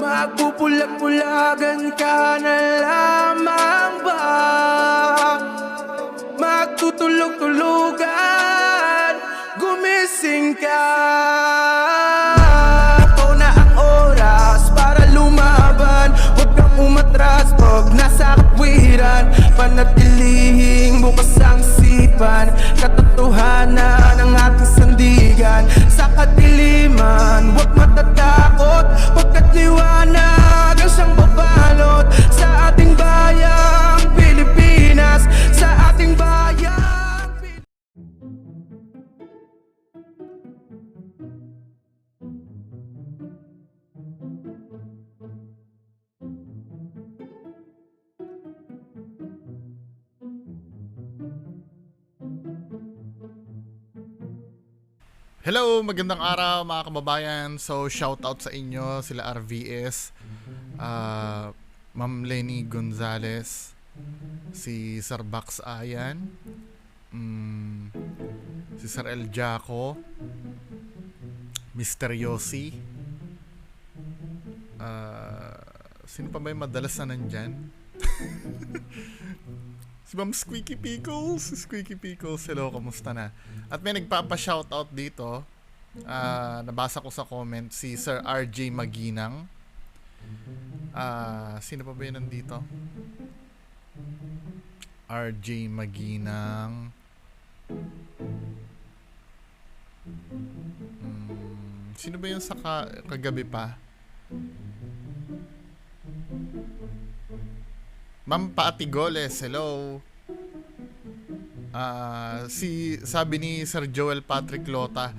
Magpupulag-pulagan ka na lamang ba? Magtutulog-tulugan, gumising ka. Ito na ang oras para lumaban. Huwag kang umatras pag nasa kapwiran. Panatilihing bukas ang sipan, katotohanan ng ating sandigan. Sa kadiliman, huwag matatakot, pagkat liwanag ang siyang babalot sa ating bayang Pilipinas, sa ating bayang Hello, magandang araw mga kababayan. So, shout out sa inyo, sila RVS, Ma'am Lenny Gonzales, si Sir Bax Ayan, si Sir El Jaco, Mr. Yossi, sino pa ba yung madalas na nandyan? Si Ma'am Squeaky Pickles. Squeaky Pickles, hello, kamusta na? At may nagpapa-shoutout dito. Nabasa ko sa comment si Sir RJ Maginang. Sino pa ba yun nandito? RJ Maginang. Sino ba yun sa kagabi pa? Ma'am Patigoles, hello. Sabi ni Sir Joel Patrick Lota,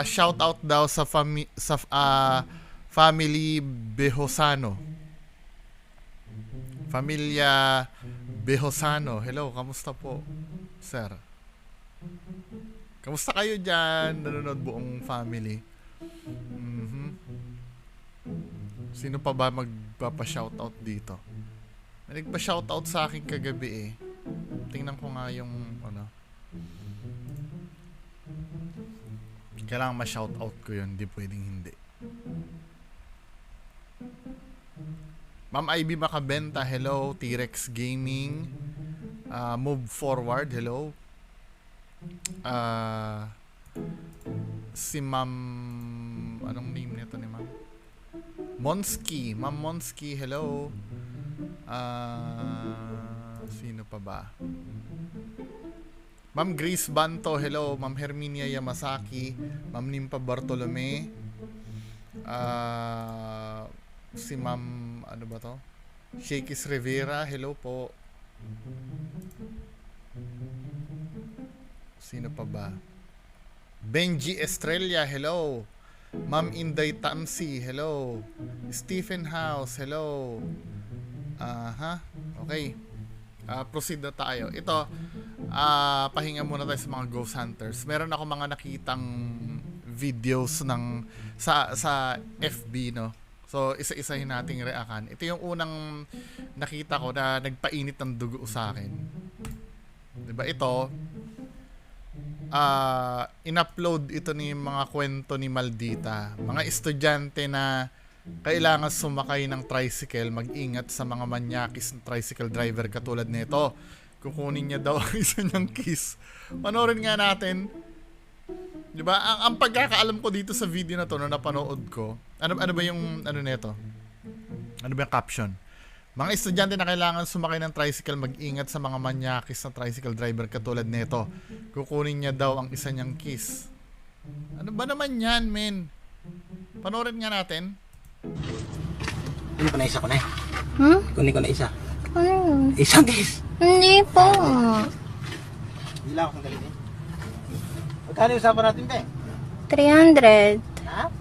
shout out daw sa family Behosano. Familia Behosano. Hello, kamusta po, sir? Kamusta kayo dyan? Nanonood buong family. Sino pa ba magpapa-shoutout dito? May nagpa-shoutout sa akin kagabi eh. Tingnan ko nga yung ano. Kailangan ma-shoutout ko yun. Hindi pwedeng hindi. Ma'am Ivy Macabenta, hello. T-Rex Gaming, Move Forward, hello. Si Ma'am, anong name nito ni Ma'am? Monski, Ma'am Monski, hello. Sino pa ba? Ma'am Grace Banto, hello. Ma'am Herminia Yamasaki, Ma'am Nimpa Bartolome, si Ma'am, ano ba to? Shakis Rivera, hello po. Sino pa ba? Benji Estrella, hello. Ma'am Inday Tamsi, hello. Stephen House, hello. Okay. Proceed na tayo. Ito, pahinga muna tayo sa mga ghost hunters. Meron ako mga nakitang videos ng sa FB, no. So, isa-isahin nating reakan. Ito yung unang nakita ko na nagpainit ng dugo sa akin. 'Di ba ito? In-upload ito ni mga kwento ni Maldita. Mga estudyante na kailangan sumakay ng tricycle, mag-ingat sa mga manyakis ng tricycle driver katulad nito. Kukunin niya daw ang isa niyang kiss. Panoorin nga natin. 'Di ba? Ang pagkakaalam ko dito sa video na to na napanood ko, ano ba yung ano nito? Ano ba yung caption? Mga estudyante na kailangan sumakay ng tricycle, mag-ingat sa mga manyakis ng tricycle driver katulad nito. Kukunin niya daw ang isa niyang kiss. Ano ba naman yan, men? Panoorin nga natin. Kunin ko na isa ko na eh. Kunin ko na isa. Ano yun? Isang kiss. Hindi po. Hindi lang ako sandali eh. Magkano yung usapan natin, be? 300. Ha?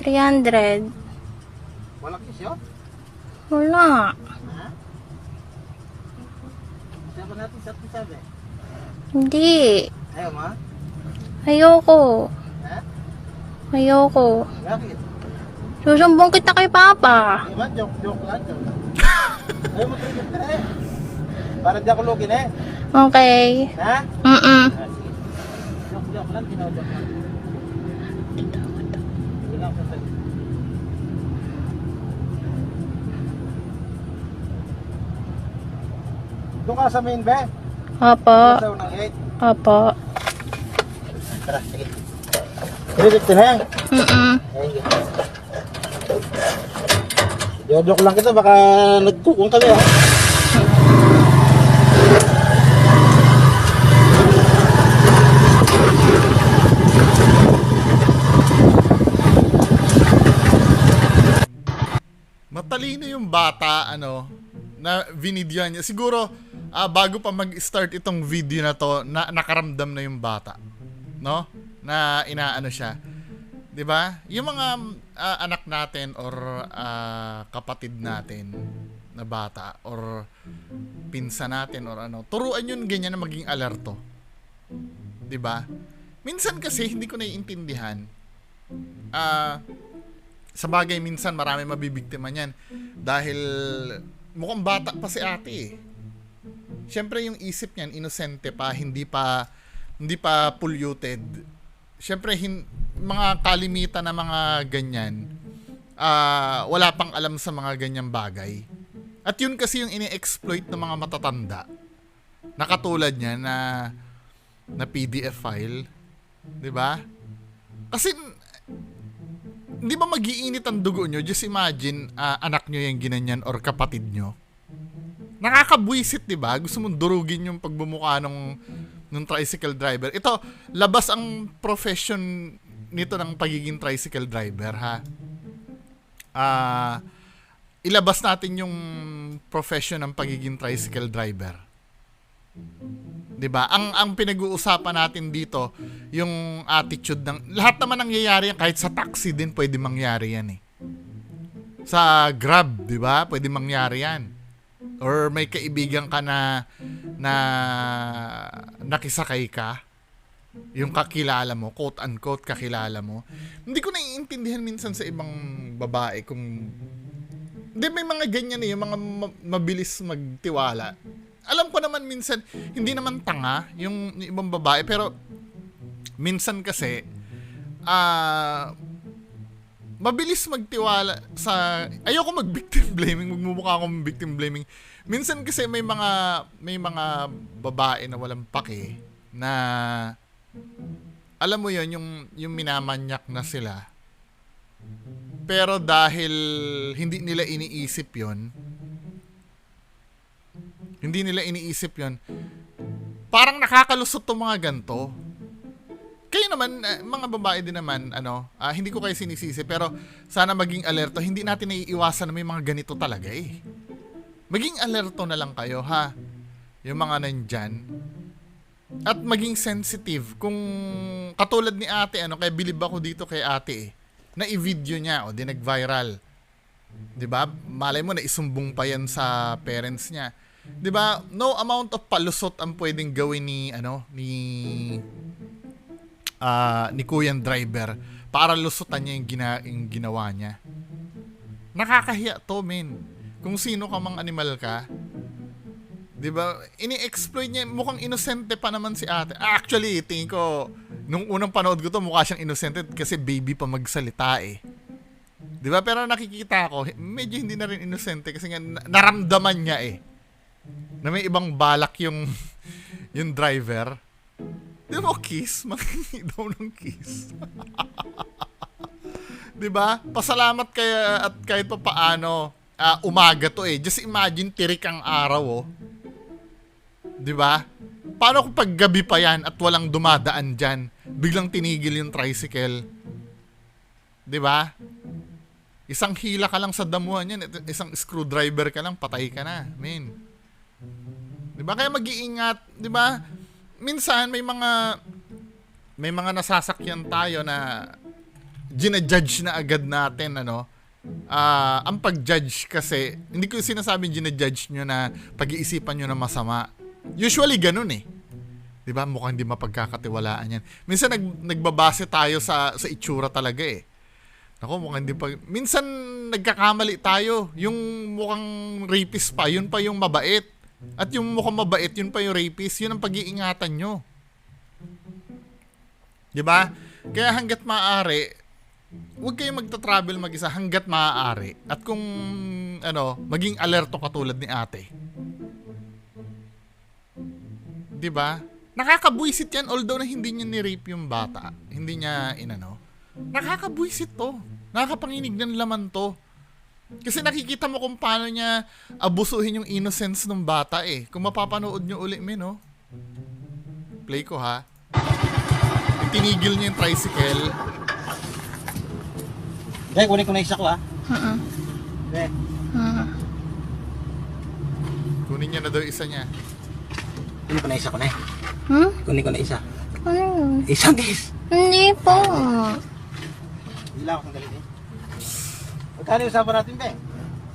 300. Walang kiss yun? Wala. Ha? Usapan natin sa sabi. Hindi. Ayaw mo? Ayoko. Ha? Ayoko. Bakit? Susumbong kita kay Papa. Diba? Joke lang. Ayaw mo trigger na eh. Para di ako lugin eh. Okay. Ha? Mm-mm. Joke lang. Tinaw-joke lang. Hindi lang sasali. Doon ka sa main be? Opo. Sa unang gate. Opo. Tara, sige. Direct na yan. Mm-mm. Joke lang kita, baka nagkukong kami ha. Matalino yung bata, ano, na vinidyoan niya. Siguro, bago pa mag-start itong video na to, nakaramdam na yung bata. No? Na inaano siya. 'Di ba? Yung mga anak natin or kapatid natin na bata or pinsan natin or ano, turuan yun ganyan na maging alerto. 'Di ba? Minsan kasi hindi ko naiintindihan. Sa bagay minsan marami mabibiktima niyan dahil mukhang bata pa si ate eh. Siyempre yung isip niyan inosente pa, hindi pa polluted. Siyempre mga kalimitan na mga ganyan, wala pang alam sa mga ganyang bagay. At yun kasi yung ini-exploit ng mga matatanda. Na katulad niya na PDF file, 'di ba? Kasi hindi ba mag-iinit ang dugo nyo? Just imagine, anak nyo yung ginanyan or kapatid nyo. Nakakabwisit, di ba? Gusto mong durugin yung pagbumuka ng tricycle driver. Ito, labas ang profession nito ng pagiging tricycle driver, ha? Ilabas natin yung profession ng pagiging tricycle driver. 'Di ba? Ang pinag-uusapan natin dito, yung attitude ng lahat naman nangyayari yan, kahit sa taxi din pwede mangyari yan eh. Sa Grab, 'di ba? Pwede mangyari yan. Or may kaibigan ka na nakisakay ka, yung kakilala mo, quote unquote kakilala mo. Hindi ko naiintindihan minsan sa ibang babae kung hindi, may mga ganyan eh, yung mga mabilis magtiwala. Alam ko naman minsan, hindi naman tanga yung ibang babae, pero minsan kasi, mabilis magtiwala sa, ayoko mag-victim blaming, magmumukha akong victim blaming. Minsan kasi may mga babae na walang pake, na, alam mo yon yung minamanyak na sila. Pero dahil hindi nila iniisip yon, parang nakakalusot tong mga ganto. Kayo naman, mga babae din naman, hindi ko kayo sinisisi, pero sana maging alerto. Hindi natin naiiwasan na may mga ganito talaga eh. Maging alerto na lang kayo, ha? Yung mga nandyan. At maging sensitive. Kung katulad ni ate, kaya bilib ako dito kay ate eh, na i-video niya, o di nag-viral. 'Di ba? Malay mo na isumbong pa yan sa parents niya. 'Di ba? No amount of palusot ang pwedeng gawin ni Kuyang driver para lusutan niya yung ginawa niya. Nakakahiya to, men. Kung sino ka mang animal ka, 'di ba? Ini-exploit niya, mukhang inosente pa naman si ate. Actually, tingin ko nung unang panood ko to, mukha siyang inosente kasi baby pa magsalita eh. 'Di ba? Pero nakikita ko, medyo hindi na rin inosente kasi nga naramdaman niya eh na may ibang balak yung driver. Di mo kiss? Makinig daw ng kiss. Di ba? Pasalamat kaya at kahit pa paano, umaga to eh. Just imagine, tirik ang araw oh. Di ba? Paano kung paggabi pa yan at walang dumadaan dyan, biglang tinigil yung tricycle? Di ba? Isang hila ka lang sa damuhan yan, isang screwdriver ka lang, patay ka na, men. Diba? Kaya mag-iingat, 'di ba? Minsan may mga nasasakyan tayo na ginajudge na agad natin, ang pag-judge kasi, hindi ko sinasabing ginajudge nyo na pag-iisipan nyo na masama. Usually ganun eh. 'Di ba? Mukhang hindi mapagkakatiwalaan yan. Minsan nagbabase tayo sa itsura talaga eh. Ako, mukhang hindi pa. Minsan nagkakamali tayo. Yung mukhang rapist pa, yun pa yung mabait. At yung mukhang mabait, yun pa yung rapist. Yun ang pag-iingatan nyo. Diba? Kaya hanggat maaari, huwag kayong magta-travel mag-isa hanggat maaari. At kung, maging alerto katulad ni ate. 'Di ba? Nakakabwisit yan although na hindi niya ni-rape yung bata. Hindi niya inano. Nakakabwisit to. Nakakapanginig ng laman to. Kasi nakikita mo kung paano niya abusuhin yung innocence ng bata eh. Kung mapapanood nyo uli, no? Play ko ha. Tinigil niya yung tricycle. Dek, kunin ko na isa ko ha. Dek. Kunin niya na daw isa niya. Kunin ko na isa ko na eh. Kunin ko na isa. Ano yun? Isang dis. Hindi po. Hindi lang ako sandali eh. Magkano yung usapan natin, Dek?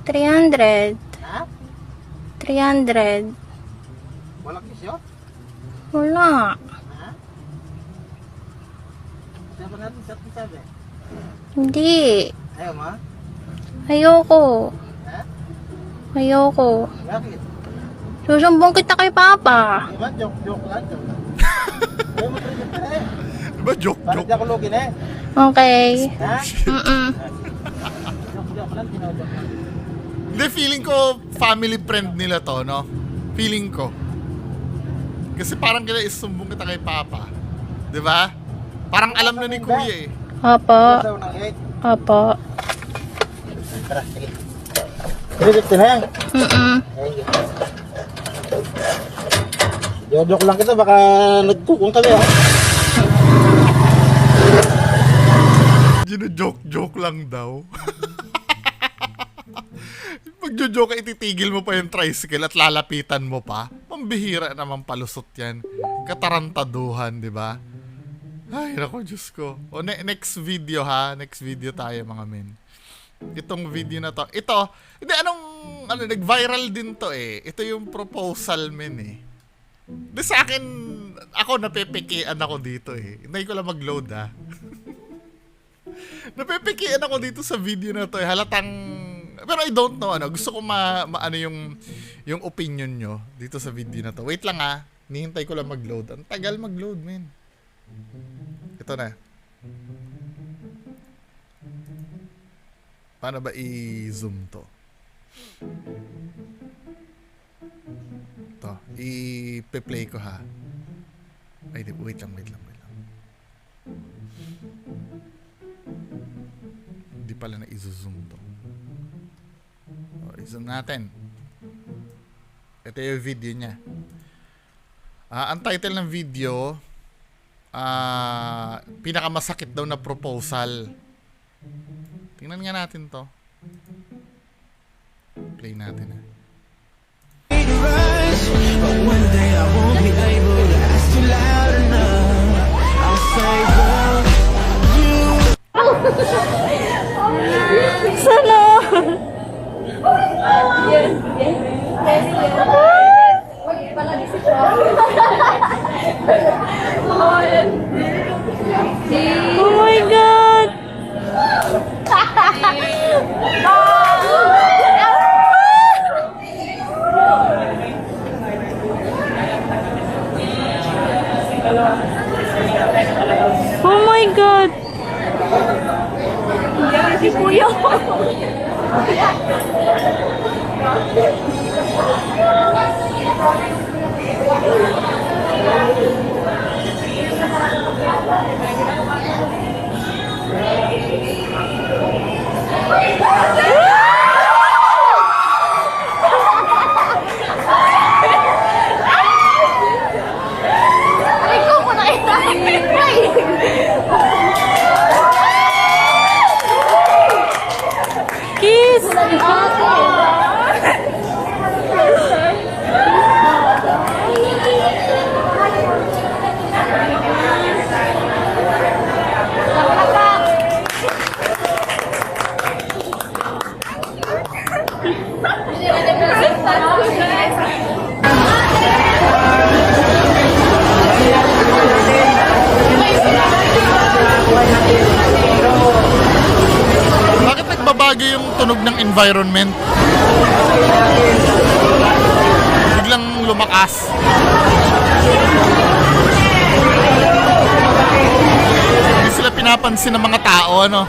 300. Ha? 300. Walang kisyo? Wala. Ha? Usapan natin sa sabi. Hindi. Ayaw mo ha? Ayoko. Ha? Ayoko. Bakit? Susumbong kita kay Papa. Diba? Joke lang. Ayaw mo trigger ka na eh. Diba joke? Parang di ako lugin eh. Okay. Ha? Joke lang, tinojoke lang. Hindi, feeling ko family friend nila to, no? Feeling ko. Kasi parang kaya isumbong kita kay Papa. Diba? Parang alam na ni Kuya eh. Apa. Sa unang gate. Apa. Tara, sige. Trigger ka na. Ayun. Joke lang kita, baka nagkukong kami ha. Joke lang daw. Magjo-joke ka, ititigil mo pa yung tricycle at lalapitan mo pa. Pambihira naman palusot yan. Katarantaduhan, di ba? Ay, naku, Diyos ko. O, next video ha. Next video tayo, mga men. Itong video na to. Ito, hindi, nag-viral din to eh. Ito yung proposal, men eh. Di sa akin, ako napepekian ako dito eh. Hindi ko lang mag-load ha. Napepekian ako dito sa video na to eh. Halatang, pero I don't know gusto ko ano yung opinion nyo dito sa video na to. Wait lang ha. Nihintay ko lang mag-load. Ang tagal mag-load, men. Ito na. Paano ba i-zoom to? Ito. I-play ko ha. Ay, wait lang. Hindi pala na i-zoom to. O, i-zoom natin. Ito yung video niya. Ang title ng video, pinakamasakit daw na proposal. Tingnan nga natin to. Play natin ha. But one day I won't be able to ask you loud enough. I'll say, girl, you. Sana. Oh my God. Oh my God. Si Kuya. Kiss! Bakit nagbabago yung tunog ng environment? Biglang lumakas. Hindi sila pinapansin ng mga tao, ano?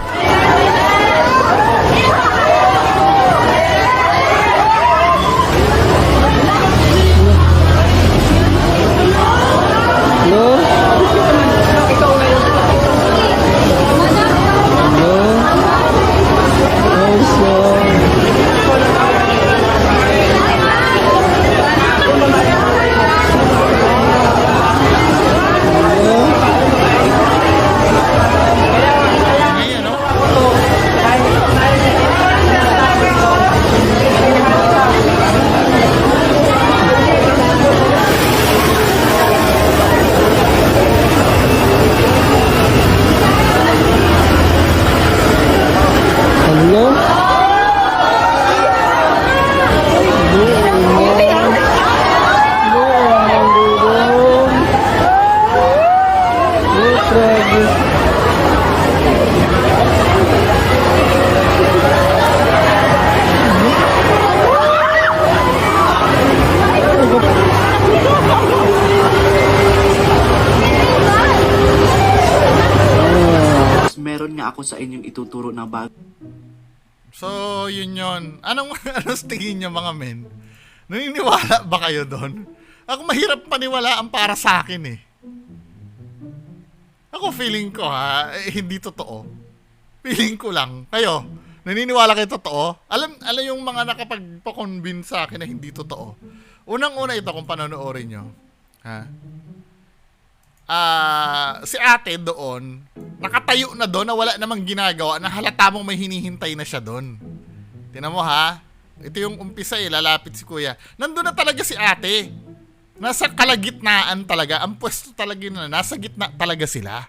ako sa inyong ituturo na bago. So, yun. Anong tingin nyo mga men? Naniniwala ba kayo doon? Ako mahirap paniwalaan para sa akin eh. Ako feeling ko hindi totoo. Feeling ko lang. Kayo, naniniwala kayo totoo? Alam yung mga nakapagpa-convince sa akin na hindi totoo. Unang-una ito kung panonoodin nyo. Si ate doon, nakatayo na doon na wala namang ginagawa, na halata mong may hinihintay na siya doon. Tingnan mo ito yung umpisa lalapit si kuya. Nandun na talaga si ate. Nasa kalagitnaan talaga. Ang pwesto talaga na nasa gitna talaga sila.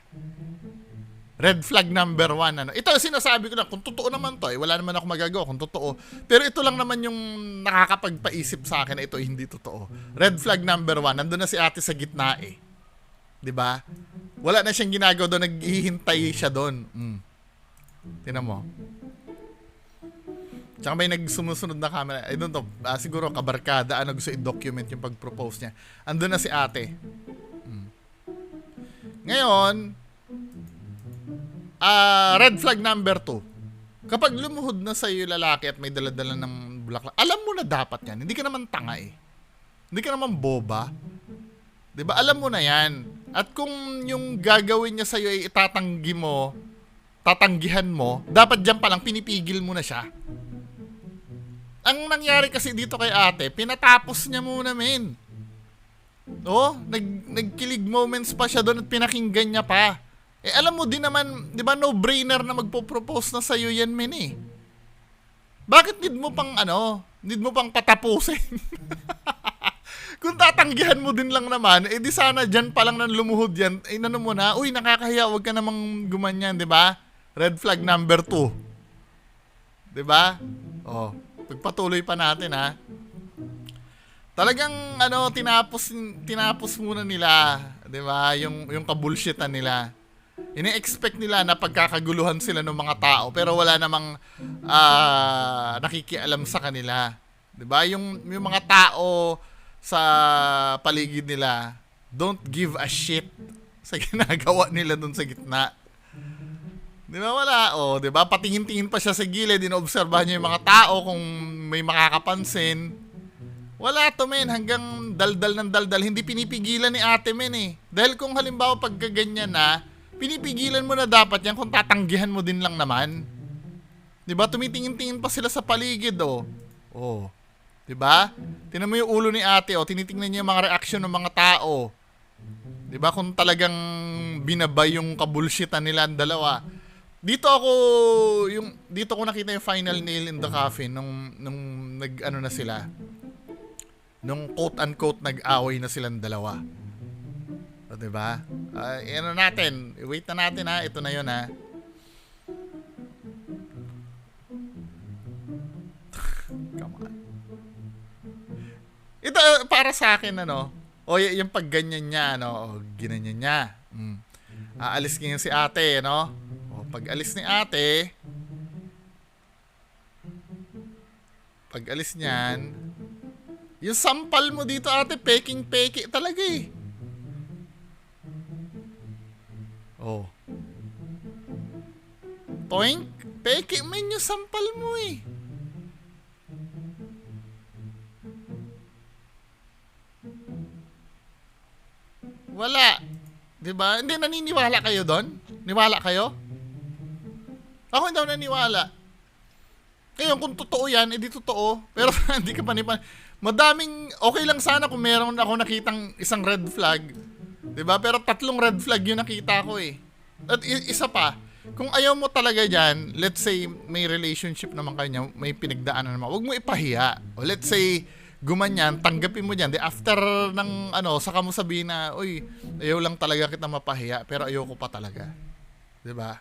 Red flag number 1. Ito sinasabi ko lang, kung totoo naman to, wala naman ako magagawa kung totoo. Pero ito lang naman yung nakakapagpaisip sa akin na ito hindi totoo. Red flag number 1, nandun na si ate sa gitna 'Di ba? Wala na siyang ginagawa doon, naghihintay siya doon. Tingnan mo. Tsaka may nagsumusunod na camera. I don't know, siguro kabarkada, gusto i-document yung pag-propose niya. Andun na si ate. Ngayon, red flag number 2. Kapag lumuhod na sa'yo yung lalaki at may daladala ng bulaklak, alam mo na dapat yan. Hindi ka naman tanga Hindi ka naman boba. Diba? Alam mo na yan. At kung yung gagawin niya sa'yo ay tatanggihan mo, dapat dyan palang pinipigil mo na siya. Ang nangyari kasi dito kay ate, pinatapos niya muna, men. Nagkilig moments pa siya doon at pinakinggan niya pa. Alam mo din naman, di ba, no-brainer na magpo-propose na sa'yo yan, men Bakit need mo pang patapusin? Kung tatanggihan mo din lang naman, di sana dyan pa lang nang lumuhod yan, nano mo na, uy, nakakahiya, wag ka namang gumanyan, di ba? Red flag number 2. Di ba? Pagpatuloy pa natin, Talagang, tinapos muna nila, di ba? Yung kabulshitan nila. Ini-expect nila na pagkakaguluhan sila ng mga tao, pero wala namang nakikialam sa kanila. Di ba? Yung mga tao sa paligid nila, don't give a shit sa ginagawa nila dun sa gitna. Di ba wala? Di ba? Patingin-tingin pa siya sa gilid, inoobserbahan niya yung mga tao kung may makakapansin. Wala to, men. Hanggang daldal ng daldal. Hindi pinipigilan ni ate, men Dahil kung halimbawa pagkaganyan na, pinipigilan mo na dapat yan kung tatanggihan mo din lang naman. Di ba? Tumitingin-tingin pa sila sa paligid, Di ba? Tingnan mo yung ulo ni ate, tinitingnan niya yung mga reaction ng mga tao. Di ba? Kung talagang binabay yung kabulshitan nila ang dalawa. Dito ko nakita yung final nail in the coffin nung na sila. Nung quote-unquote nag-away na silang dalawa. Di ba? Natin. Wait na natin Ito na yun Come on. Ito para sa akin yung pagganyan niya ginanyan niya. Aalis ngayon si ate pag alis niyan, yung sampal mo dito ate, peking-peki talaga Toink, peki man yung sampal mo Wala. Diba? Hindi, naniniwala kayo doon? Niwala kayo? Ako hindi ako naniwala. Ngayon, kung totoo yan, edi totoo. Pero hindi ka madaming, okay lang sana kung meron ako nakitang isang red flag. Diba? Pero 3 red flag yung nakita ko At isa pa, kung ayaw mo talaga dyan, let's say may relationship naman kayo, may pinagdaanan naman, huwag mo ipahiya. O let's say, gumanyan, tanggapin mo dyan. After ng saka mo sabihin na, uy, ayaw lang talaga kita mapahiya, pero ayoko pa talaga. Diba?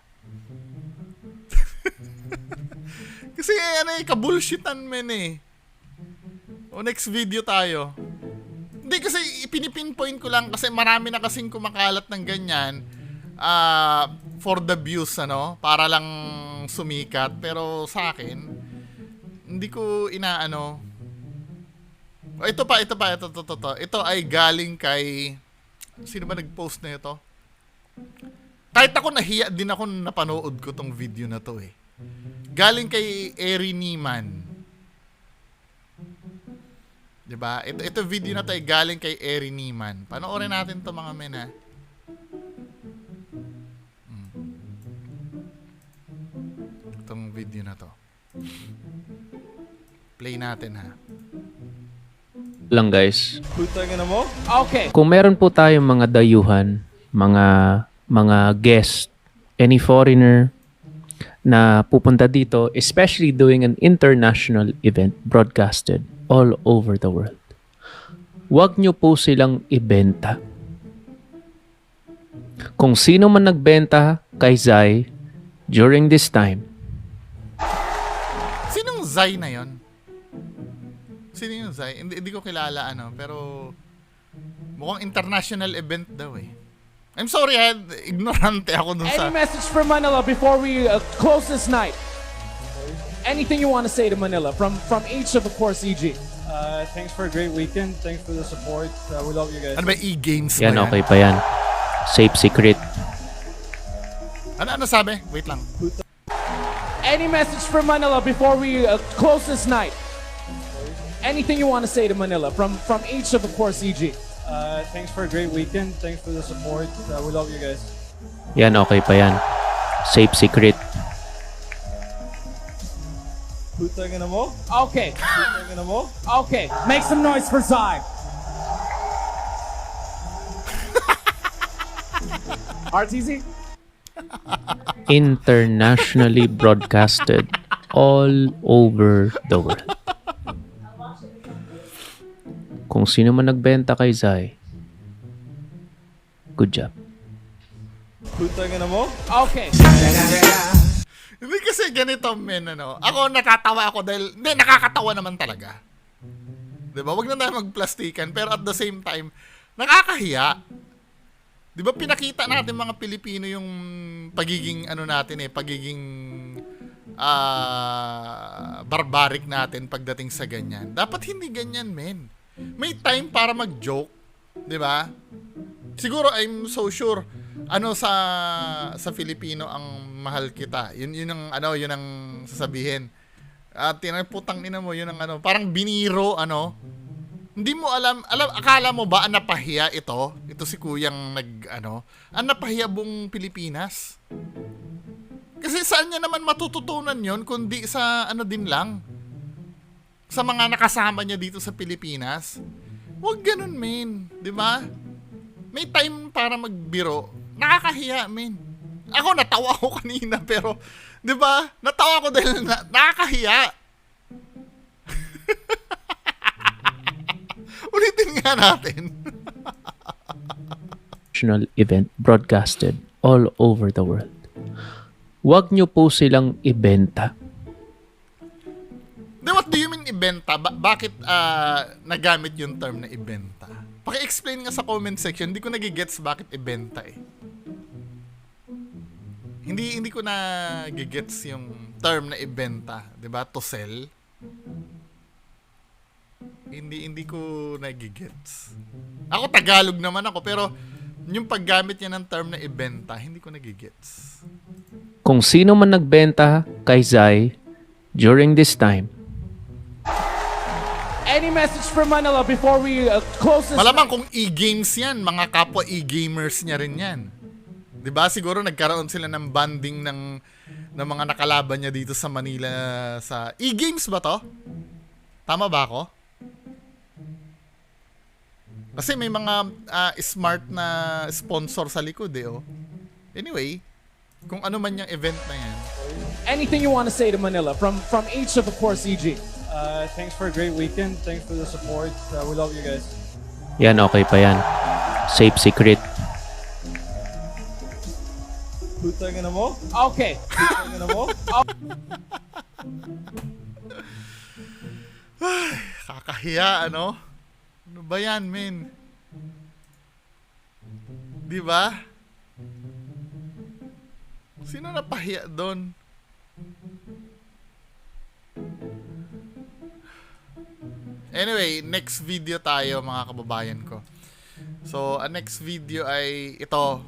Kasi kabulshitan men O next video tayo. Hindi kasi ipinipinpoint ko lang kasi marami na kasing kumakalat ng ganyan for the views para lang sumikat. Pero sa akin, hindi ko inaano. Ito. Ito ay galing kay, sino ba nag-post na ito? Kahit ako nahiya din ako nung napanood ko tong video na to eh. Galing kay Eri Niman. 'Di ba? Ito video na to ay galing kay Eri Niman. Panoorin natin to mga men ha. Itong video na to. Play natin ha. Lang guys. Putang ina mo? Okay. Kung meron po tayong mga dayuhan, mga guest, any foreigner na pupunta dito, especially doing an international event broadcasted all over the world, huwag nyo po silang ibenta. Kung sino man nagbenta kay Zai during this time, Sinong Zai na yon? Sino yung Zai? Hindi ko kilala pero mukhang international event daw eh. I'm sorry, ignorante ako dun sa... Any message for Manila before we close this night? Anything you want to say to Manila from each of the core CG? Thanks for a great weekend. Thanks for the support. We love you guys. Ano ba, e-games ba yan okay pa yan. Safe secret. Ano sabi? Wait lang. Any message for Manila before we close this night? Anything you want to say to Manila from each of the core CG? Thanks for a great weekend. Thanks for the support. We love you guys. Yan okay pa yan. Safe secret. Putang ina mo? Okay. Putang ina mo? Okay. Make some noise for Zai. RTZ? Internationally broadcasted all over the world. Kung sino man nagbenta kay Zai, good job. Putang ina mo? Okay. Hindi kasi ganito, men, Ako natatawa ako dahil... Hindi, nakakatawa naman talaga. Diba? Wag na tayo magplastikan. Pero at the same time, nakakahiya. Diba, pinakita natin mga Pilipino yung pagiging, pagiging barbaric natin pagdating sa ganyan. Dapat hindi ganyan, men. May time para mag-joke. Diba? Siguro, I'm so sure, sa Filipino ang mahal kita. Yun ang sasabihin. At putang ina mo, yun ang parang biniro, Hindi mo alam, akala mo ba ang napahiya ito? Ito si Kuyang ang napahiya buong Pilipinas. Kasi saan niya naman matututunan yon kundi sa din lang. Sa mga nakasama niya dito sa Pilipinas. Huwag ganun, men. Di ba? May time para magbiro. Nakakahiya, men. Ako, natawa ako kanina, pero, di ba? Natawa ako dahil nakakahiya. Ulitin nga natin. National event broadcasted all over the world. Huwag nyo po silang ibenta. What do you mean ibenta? Bakit nagamit yung term na ibenta? Paki-explain nga sa comment section. Hindi ko nagigets bakit ibenta eh. Hindi ko nagigets yung term na ibenta, 'di ba? To sell. Hindi ko nagigets. Ako Tagalog naman ako, pero yung paggamit niya ng term na ibenta, hindi ko nagigets. Kung sino man nagbenta kay Zai during this time, Any message for Manila before we close this Malamang kung e-games yan, mga kapwa e-gamers niya rin yan. 'Di ba? Siguro nagkaroon sila ng banding ng mga nakalaban niya dito sa Manila sa e-games ba to? Tama ba ako? Kasi may mga smart na sponsor sa likod Anyway, kung ano man yung event na yan. Anything you want to say to Manila from each of the core CG? Thanks for a great weekend. Thanks for the support. We love you guys. yan okay pa yan. Safe secret. Putang ina mo? Okay. Putang ina mo? Kakahiya, Ano ba yan, men? Di ba? Sino napahiya doon? Anyway, next video tayo mga kababayan ko. So, ang next video ay ito.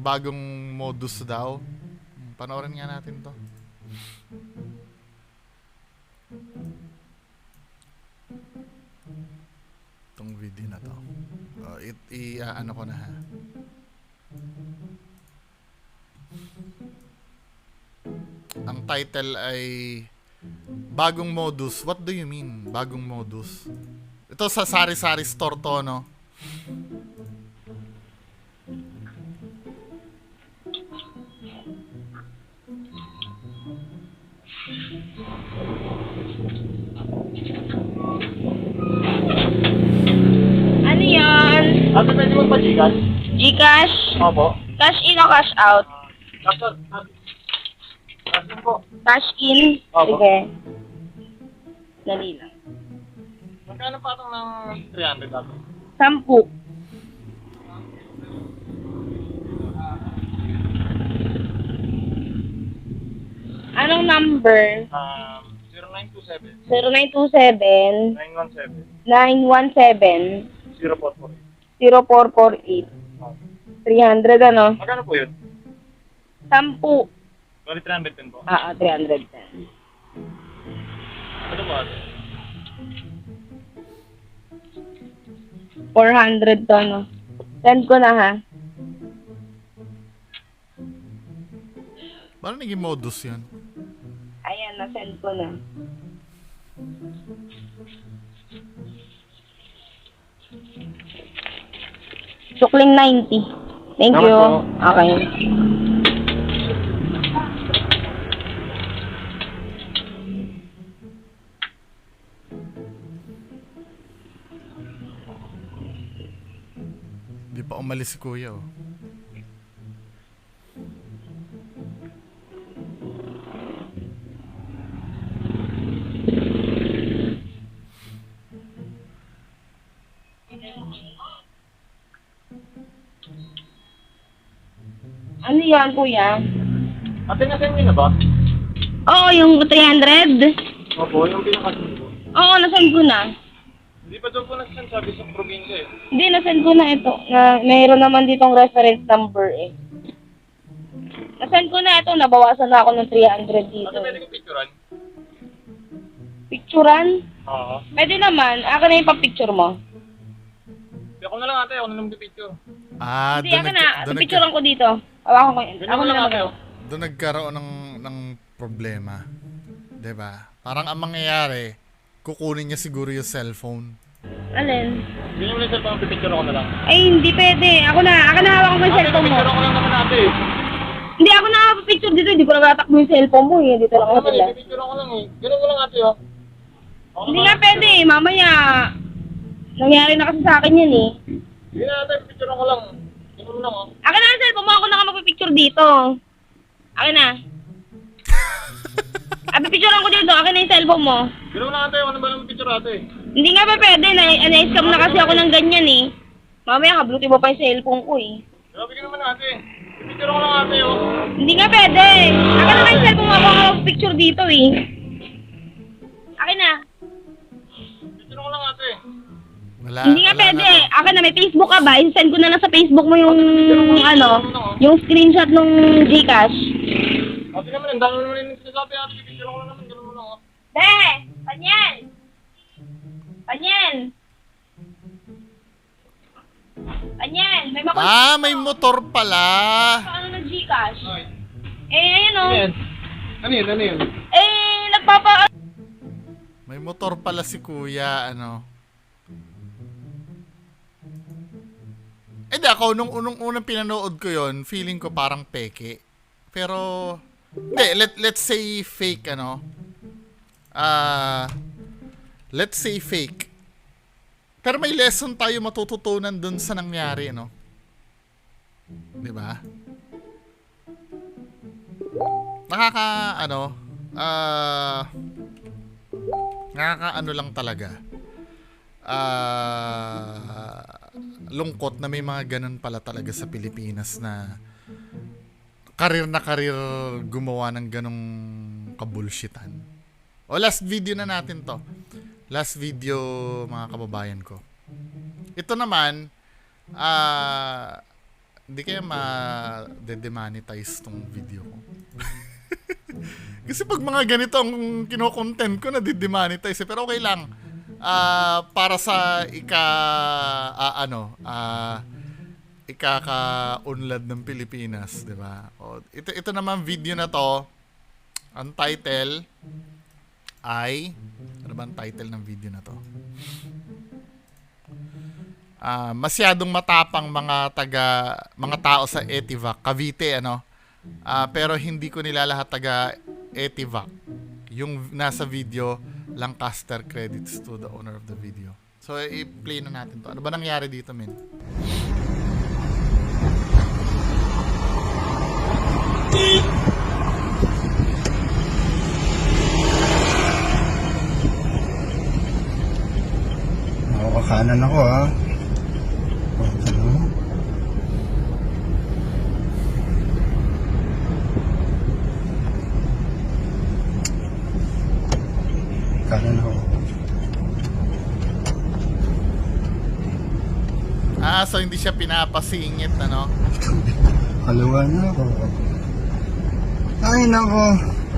bagong modus daw. Panoorin nga natin to. Itong video na to. Ano ko na ha. Ang title ay Bagong Modus. What do you mean? Bagong Modus. Ito sa sari-sari store to, no? Ano yan? Ate, pwede mo pa Gcash? Gcash? Opo. Cash in o cash out? Ate po. Cash in? Opo. Sige. Dali lang. Magkano pa itong ng 300 ate? 10. Anong number? 0927 0927 917 917 0448. 0448. 300 ano? Magkano po yun? 10. Bali 310 po. 310. Ano po ate? 400 to ano? Send ko na ha. Paano naging modus yun? Ayan, na-send ko na. Sukling 90. Thank Salamat you. po. Okay. Di pa umalis si kuya, oh. Ano yan, kuya? Ate, nasend nyo na ba? Oo, yung 300. Opo, yung pinakasin po. Oo, nasend ko na. Hindi pa daw po nasend sabi sa probinsya eh. Hindi, nasend ko na ito. Mayroon naman ditong reference number eh. Nasend ko na ito. Nabawasan na ako ng 300 dito. Ate, pwede ko picturean? Picturean? Oo. Pwede naman. Ako na yung pa-picture mo. Ako na lang ate, ako na lang picture. Ah, Hindi, ako na. Picturean ko dito. Hawakan ko yun. Ganyan Ako mo na lang lang ate mag- oh. Doon nagkaroon ng problema. 'Di ba? Parang ang mangyayari, kukunin niya siguro yung cellphone. Alin? Hindi nyo mo yung cellphone, pipicture ako na lang. Ay, hindi pwede. Ako na hawakan ko yung Ate, cellphone mo. pipicture ako lang naman ate. Hindi, ako na picture dito. Hindi ko nagatakbo yung cellphone mo eh. Dito lang ako Naman pala. eh, pipicture ako lang eh. Ganun mo lang ate oh. Ako Hindi naman. nga pwede eh. Mamaya. Nangyari na kasi sa akin yan eh. Hindi na ate, pipicture ako lang. Ganun mo lang oh. Akin na ang cellphone mo. Ako na nga magpipicture dito. Akin na. Pipicturean ko dito. Akin na yung cellphone mo. Ganun mo lang ate, ako na ba lang picture ate? Hindi nga ba pwede. Na-scam na kasi ako ng ganyan eh. Mamaya kabluti mo pa yung cellphone ko eh. Grabe ka naman ate. Pipicture ako lang ate oh. Hindi nga pwede. Akin na nga yung cellphone mo. Ako nga magpicture dito eh. Akin na. Picture ako lang ate. Wala. Hindi nga wala pwede. na to. Akin na, may Facebook ka ba? I-send ko na lang sa Facebook mo yung, yung screenshot ng Gcash. Ate naman, ang dami naman yung sinasabi ate. Pipicture ako lang naman, ganun mo lang oh. De! Panyel! Panyel! Panyel! May Ah, may motor pala. ano ng Gcash? Ay. Ayun o. Ano yan? Ano yun? Ano yun? Nagpapa... May motor pala si kuya, ano. Hindi ako, nung unang pinanood ko yon, feeling ko parang peke. Pero, hindi, let's say fake, ano. Let's say fake. Pero may lesson tayo matututunan dun sa nangyari, no? Di ba? Nakaka lang talaga. Lungkot na may mga ganun pala talaga sa Pilipinas na karir gumawa ng ganong kabulshitan. O last video na natin to. Last video, mga kababayan ko. Ito naman, Hindi kaya ma-demonetize tong video ko. Kasi pag mga ganito ang kino-content ko, na-demonetize. Pero okay lang. Para sa ikaka-unlad ng Pilipinas, di ba? O, ito naman video na to, ang title ay, ano ba ang title ng video na to? Masyadong matapang mga tao sa Etivac, Cavite, pero hindi ko nila lahat taga Etivac. Yung nasa video, Lancaster, credits to the owner of the video. So, i-play na natin to. Ano ba nangyari dito, men? Makakanan ako ha. Kanan ako. So hindi siya pinapasingit, Kaliwa na ako. Ay nako.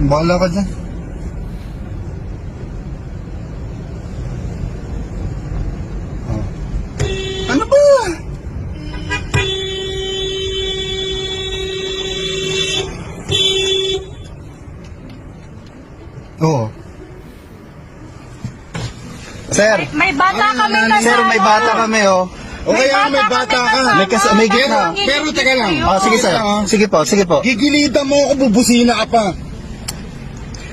Bahala ka dyan. Oh. Ano ba? Oo. Sir, May bata kami kasama. sir, may bata kami, oh. Okay, may bata ka. May gitna. Pero teka lang. Sige, sir. Sige po. Gigilitan mo ako, bubusina ka pa.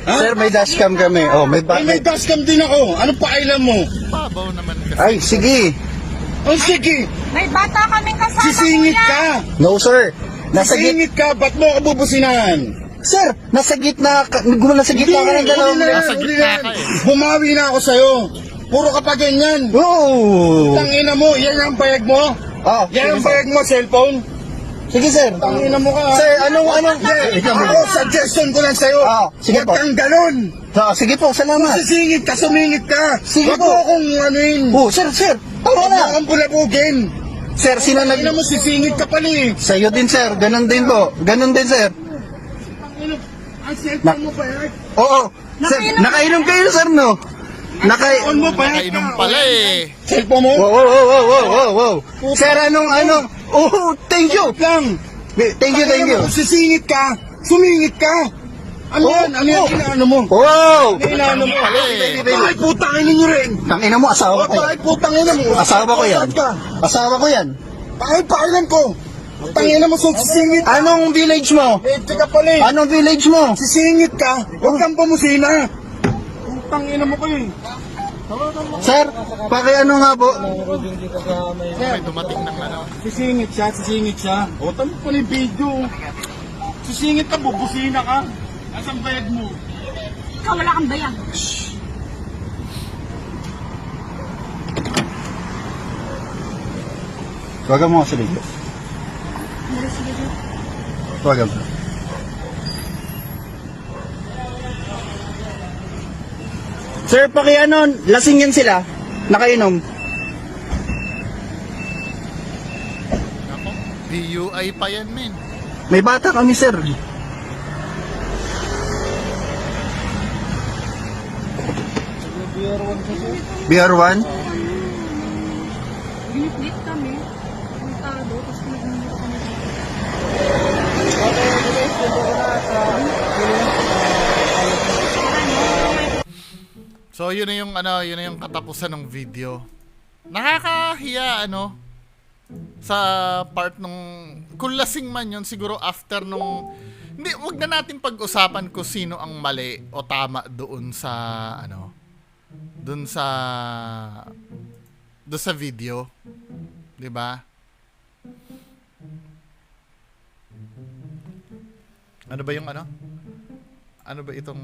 Ha? Sir, may dashcam kami. Oh, may dashcam din ako. Anong pakialam mo? Babaw naman kasi. Ay, sige. Oh, sige. May bata kaming kasama. Sisingit ka. No, sir. Sisingit ka. Ba't mo ako bubusinahan? Sir, nasa gitna ka ng dalawang. Nasa gitna ka eh. Bumawi na ako sa'yo. Puro ka pa ganyan. Oo. Tangina mo, yan ang bayag mo? Oh, yan ang bayag mo, cellphone? Sige, sir. Tangina mo ka. Sir, anong... Ako, suggestion ko lang sa'yo. Sige po. Huwag kang galon. Sige po, salamat. Sisingit ka, sumingit ka. Sige po. Huwag mo akong anuin. Oh, sir. Tama na. Huwag mo akong bulabugin. Sir, sino nag... Tangina mo, sisingit ka pala eh. Sa'yo din, sir. Ganon din po. Ganon din, sir. Ang cellphone mo pa yan? Oo. Sir, nakainom kayo, sir, no? Nakainom pala eh. Cellphone mo? Wow. Sir, anong? Oh, thank you. Thank you. Sisingit ka. Sumingit ka. Ano yan? Ano mo? Wow. Ano mo? Bakit putangin ninyo rin? Tangina mo, asawa ko. Bakit putangin mo? Asawa ko yan. Bakit pakilan ko? Tangina mo, sisingit ka. Anong village mo? Teka pala eh. Anong village mo? Sisingit ka. Huwag kang pamusina. Tangina mo kayo eh. Sir, pakiano nga po? May dumating ng Sisingit siya. O, tama pa yung video. Sisingit ka, bubusina ka. Asan bayad mo? Ikaw wala kang bayag. Tawagan mo ako sa video. Tawagan mo. Sir, pakiano, lasing yan sila. Nakainom. DUI pa yan, men. May bata kami, sir. BR1? Ginit kami. Kontado. Tapos nag-minute kami. So yun na yung katapusan ng video. Nakakahiya sa part nung kung lasing man yun siguro after nung hindi, wag na natin pag-usapan kung sino ang mali o tama doon sa doon sa video, 'di ba? Ano ba yung Ano ba itong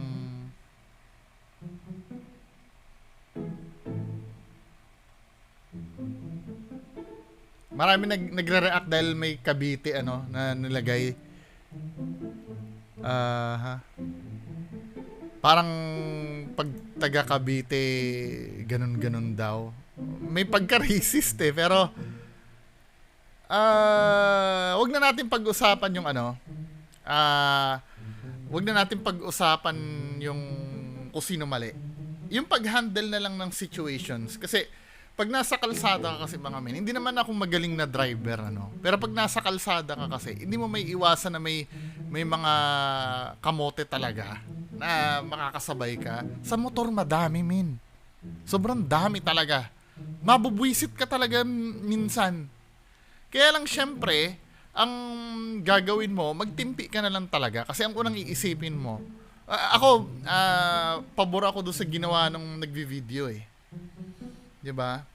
marami nagre-react dahil may Cavite na nilagay. Parang pag taga Cavite ganun daw. May pagka-racist pero wag na natin pag-usapan yung ano, wag na natin pag-usapan yung kung sino mali. Yung pag-handle na lang ng situations. Kasi, pag nasa kalsada ka kasi mga men, hindi naman ako magaling na driver, ano. Pero pag nasa kalsada ka kasi, hindi mo may iwasan na may mga kamote talaga na makakasabay ka. Sa motor, madami, men. Sobrang dami talaga. Mabubwisit ka talaga minsan. Kaya lang syempre, ang gagawin mo, magtimpi ka na lang talaga. Kasi ang unang iisipin mo, pabor ako doon sa ginawa nung nagvi-video eh. 'Di ba?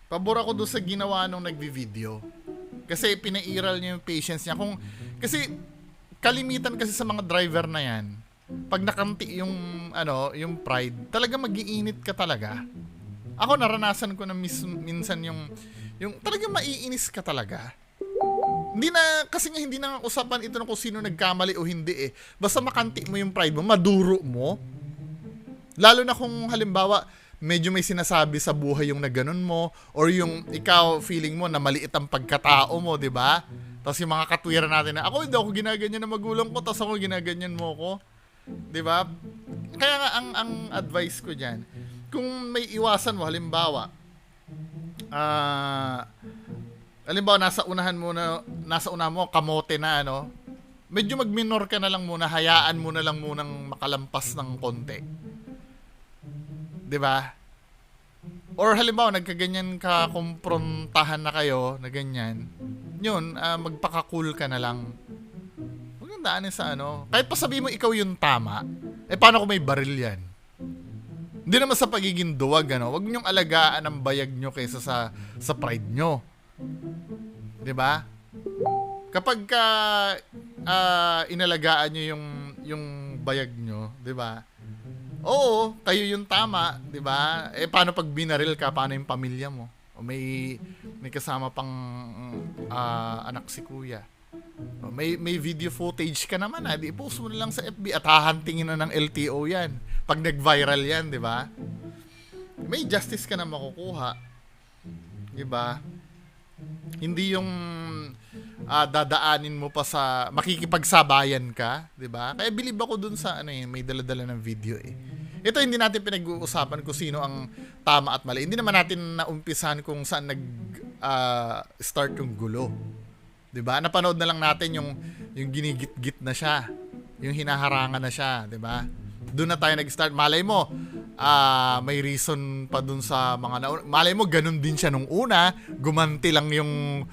Pabor ako doon sa ginawa nung nagvi-video. Kasi pinairal niya yung patience niya. Kasi kalimitan kasi sa mga driver na 'yan, pag nakanti yung yung pride, talaga mag-iinit ka talaga. Ako naranasan ko na minsan yung talaga maiinis ka talaga. Hindi na usapan ito ng kung sino nagkamali o hindi eh. Basta makanti mo yung pride mo, maduro mo. Lalo na kung halimbawa, medyo may sinasabi sa buhay yung naganon mo, or yung ikaw feeling mo na maliit ang pagkatao mo, di ba? Tapos yung mga katwiran natin na, hindi ako ginaganyan na magulang ko, tapos ako ginaganyan mo ko. Di ba? Kaya nga, ang advice ko dyan, kung may iwasan mo, halimbawa, nasa unahan mo, kamote na, medyo mag-minor ka na lang muna, hayaan mo na lang munang makalampas ng konti. 'Di ba? Or halimbawa, nagkaganyan ka, kumprontahan na kayo, na ganyan, yun, magpaka-cool ka na lang. Huwag nang daanin sa kahit pa sabihin mo ikaw yung tama, paano kung may baril yan? Hindi naman sa pagiging duwag, huwag niyong alagaan ang bayag nyo kaysa sa pride nyo. 'Di ba? Kapag inalagaan niyo yung bayag nyo, 'di ba? Oo, kayo yung tama, 'di ba? Paano pag binaril ka, paano yung pamilya mo? O may kasama pang anak si kuya. O may video footage ka naman, di post mo na lang sa FB at hahantingin na ng LTO 'yan. Pag nag-viral 'yan, 'di ba? May justice ka na makukuha. 'Di ba? Hindi yung dadaanin mo pa sa makikipagsabayan ka, 'di ba? Kaya believe ako dun sa may dala-dala ng video eh. Ito hindi natin pinag-uusapan kung sino ang tama at mali. Hindi naman natin naumpisahan kung saan start yung gulo. 'Di ba? Napanood na lang natin yung ginigit-git na siya, yung hinaharangan na siya, 'di ba? Doon na tayo nag-start. Malay mo, may reason pa dun sa mga malay mo ganun din siya nung una, gumanti lang yung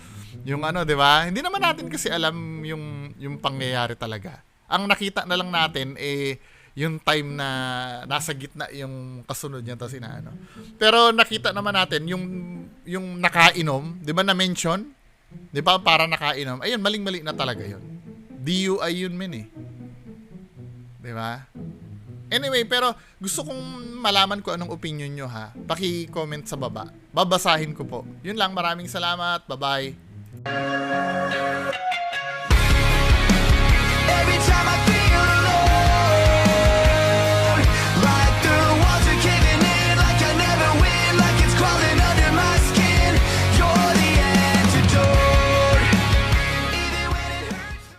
'di ba? Hindi naman natin kasi alam yung pangyayari talaga. Ang nakita na lang natin yung time na nasa gitna yung kasunod niya tapos Pero nakita naman natin yung nakainom, 'di ba, na mention? 'Di ba, para nakainom. Ayun, maling-mali na talaga 'yun. DUI yun, men eh. 'Di ba? Anyway, pero gusto kong malaman ko anong opinion nyo, ha. Paki-comment sa baba. Babasahin ko po. Yun lang, maraming salamat. Bye-bye.